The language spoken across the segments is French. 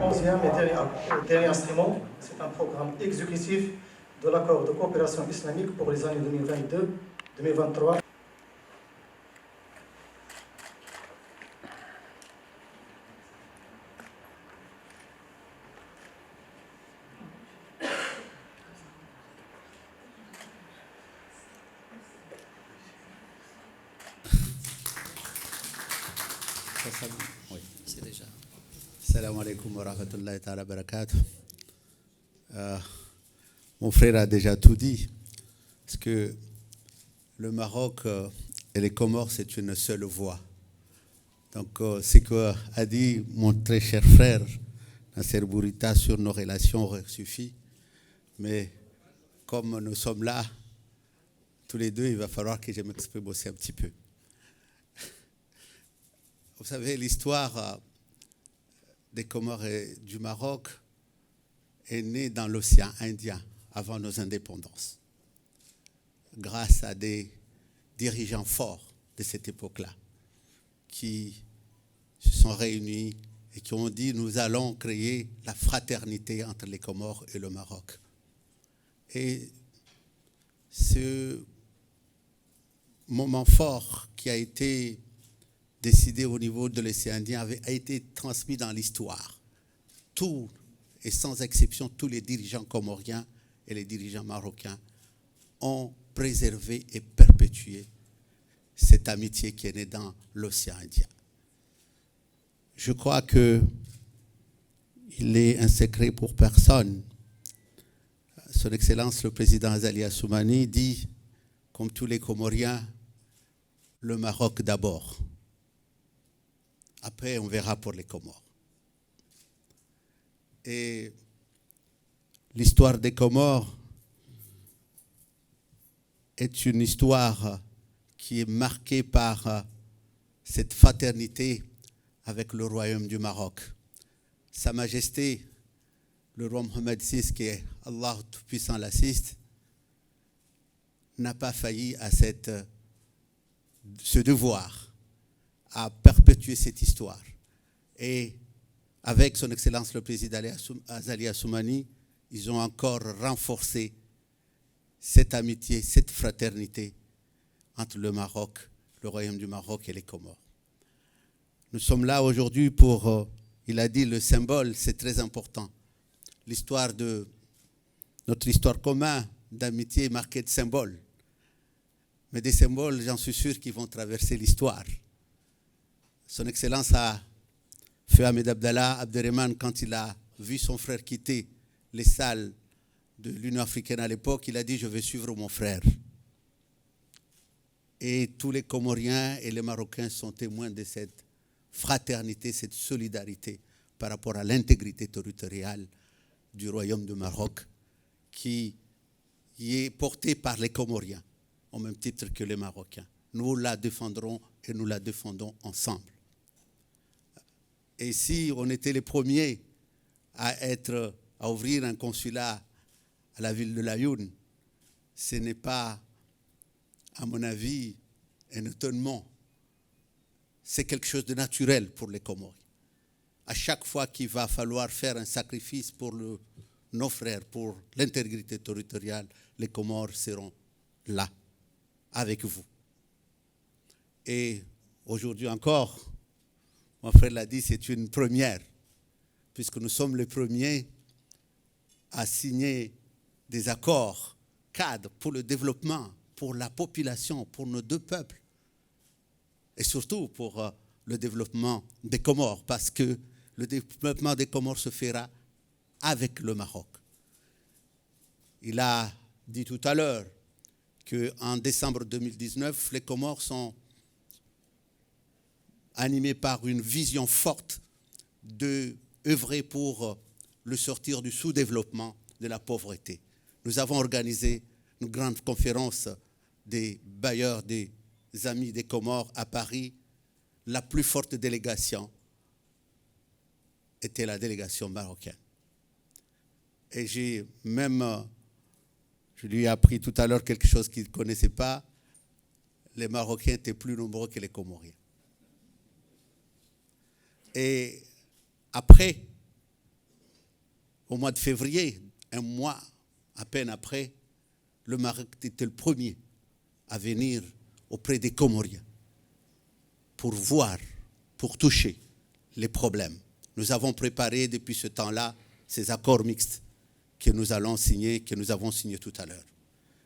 11e et dernier instrument. C'est un programme exécutif de l'accord de coopération islamique pour les années 2022-2023. Oui, c'est déjà. Salam alaikum wa rahmatullahi ta'ala barakatuh. Mon frère a déjà tout dit, parce que le Maroc et les Comores, c'est une seule voix. Donc, ce qu'a dit mon très cher frère Nasser Bourita sur nos relations aurait suffi. Mais comme nous sommes là, tous les deux, il va falloir que je m'exprime aussi un petit peu. Vous savez, l'histoire des Comores et du Maroc est née dans l'océan Indien avant nos indépendances, grâce à des dirigeants forts de cette époque-là qui se sont réunis et qui ont dit « nous allons créer la fraternité entre les Comores et le Maroc ». Et ce moment fort qui a été décidé au niveau de l'océan Indien a été transmis dans l'histoire. Tous, et sans exception, tous les dirigeants comoriens et les dirigeants marocains ont préservé et perpétué cette amitié qui est née dans l'océan Indien. Je crois qu'il est un secret pour personne. Son Excellence le président Azali Assoumani dit, comme tous les Comoriens, le Maroc d'abord. Après, on verra pour les Comores. Et l'histoire des Comores est une histoire qui est marquée par cette fraternité avec le royaume du Maroc. Sa Majesté, le roi Mohamed VI, qui est Allah Tout-Puissant l'assiste, n'a pas failli à ce devoir à perpétuer cette histoire. Et avec son Excellence le président Azali Assoumani, ils ont encore renforcé cette amitié, cette fraternité entre le Maroc, le royaume du Maroc et les Comores. Nous sommes là aujourd'hui pour, il a dit, le symbole, c'est très important. Notre histoire commune d'amitié est marquée de symboles. Mais des symboles, j'en suis sûr, qui vont traverser l'histoire. Son Excellence Feu Ahmed Abdallah Abderrahmane, quand il a vu son frère quitter les salles de l'Union africaine à l'époque, il a dit « je vais suivre mon frère ». Et tous les Comoriens et les Marocains sont témoins de cette fraternité, cette solidarité par rapport à l'intégrité territoriale du royaume du Maroc qui est portée par les Comoriens, au même titre que les Marocains. Nous la défendrons et nous la défendons ensemble. Et si on était les premiers à ouvrir un consulat à la ville de Laayoune, ce n'est pas, à mon avis, un étonnement. C'est quelque chose de naturel pour les Comores. À chaque fois qu'il va falloir faire un sacrifice pour nos frères, pour l'intégrité territoriale, les Comores seront là, avec vous. Et aujourd'hui encore, mon frère l'a dit, c'est une première, puisque nous sommes les premiers à signer des accords cadres pour le développement, pour la population, pour nos deux peuples, et surtout pour le développement des Comores, parce que le développement des Comores se fera avec le Maroc. Il a dit tout à l'heure qu'en décembre 2019, les Comores sont animés par une vision forte d'œuvrer pour le sortir du sous-développement, de la pauvreté. Nous avons organisé une grande conférence des bailleurs, des amis des Comores à Paris. La plus forte délégation était la délégation marocaine. Et je lui ai appris tout à l'heure quelque chose qu'il ne connaissait pas. Les Marocains étaient plus nombreux que les Comoriens. Et après au mois de février, un mois à peine après, le Maroc était le premier à venir auprès des Comoriens pour voir, pour toucher les problèmes. Nous avons préparé depuis ce temps-là ces accords mixtes que nous allons signer, que nous avons signés tout à l'heure.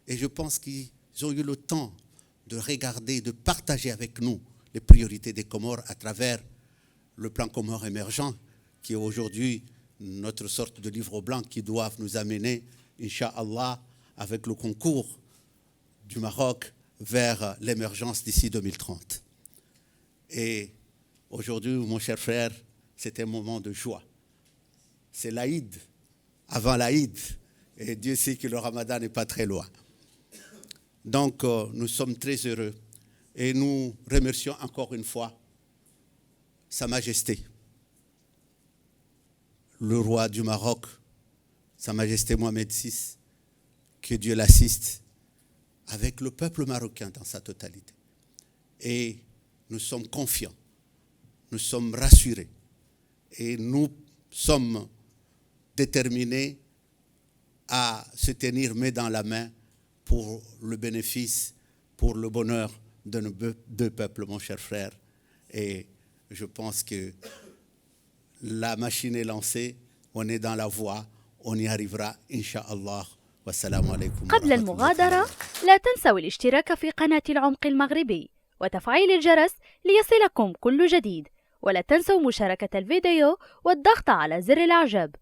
Et je pense qu'ils ont eu le temps de regarder, de partager avec nous les priorités des Comores à travers le plan Comores émergent, qui est aujourd'hui notre sorte de livre blanc qui doit nous amener, Inch'Allah, avec le concours du Maroc vers l'émergence d'ici 2030. Et aujourd'hui, mon cher frère, c'est un moment de joie. C'est l'Aïd, avant l'Aïd, et Dieu sait que le Ramadan n'est pas très loin. Donc, nous sommes très heureux et nous remercions encore une fois Sa Majesté, le roi du Maroc, Sa Majesté Mohamed VI, que Dieu l'assiste, avec le peuple marocain dans sa totalité. Et nous sommes confiants, nous sommes rassurés et nous sommes déterminés à se tenir main dans la main pour le bénéfice, pour le bonheur de nos deux peuples, mon cher frère. Et je pense que la machine est lancée, on est dans la voie, on y arrivera, Inch'Allah. والسلام عليكم. قبل المغادرة لا تنسوا الاشتراك في قناة العمق المغربي وتفعيل الجرس ليصلكم كل جديد، ولا تنسوا مشاركة الفيديو والضغط على زر الإعجاب.